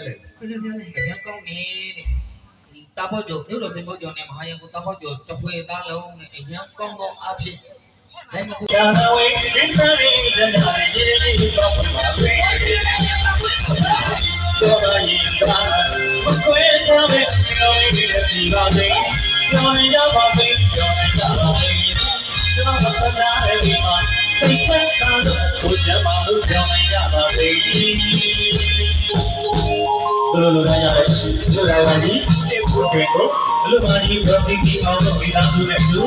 လေအရင်ကောင်းနေတဲ့တာဖို့ကျော်မြို့တော်စင်ဖို့ကျော်နဲ့မဟာယံကိုတာဖို့ကျော်တဖွေသားလုံးနဲ့အရင်ကောင်းအဖြစ်ဒါမှမဟုတ်ဒါဝေးဒီသားရင်းတဲ့ဟာရေးရေးတော့ပါပဲတော်ရည်ပါမကွဲတော့တဲ့ပြောင်းနေတဲ့ဒီပါစေပြောင်းရပါစေပြောင်းရပါစေကျွန်တော်ကသာရဲ့ဒီမှာစိတ်သက်သာလို့ဘုရားမဟုတ်ပြောင်းရပါစေလို့ရတယ်လို့ရပါသည်ဒီဘုရားကိုလူမကြီးပြောပြီးပြီးအောင်လို့မိသားစုနဲ့သူ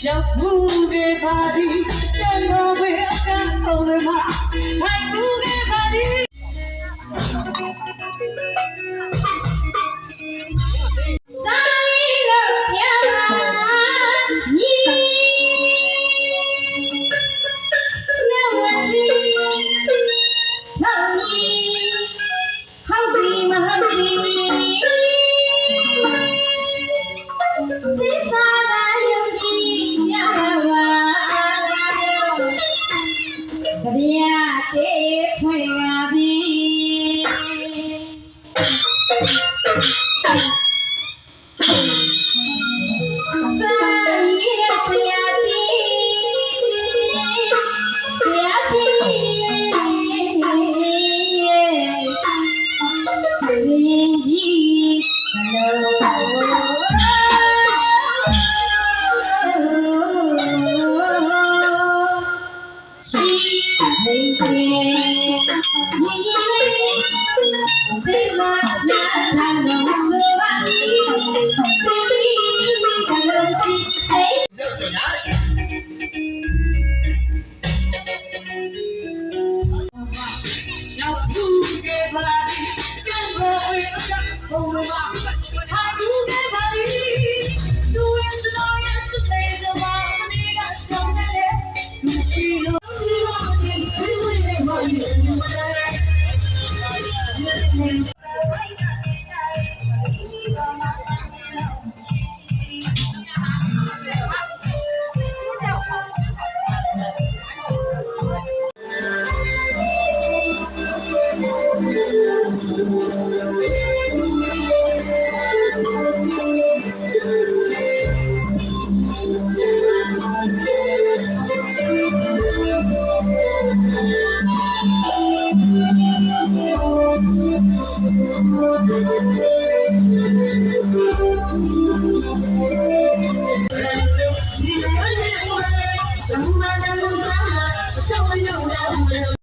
ရောက်ဘူးတဲ့ပါဒီတန်တော်ပဲအကန့်အောင်လေမှာထိုင်ဘူးတဲ့ပါဒီ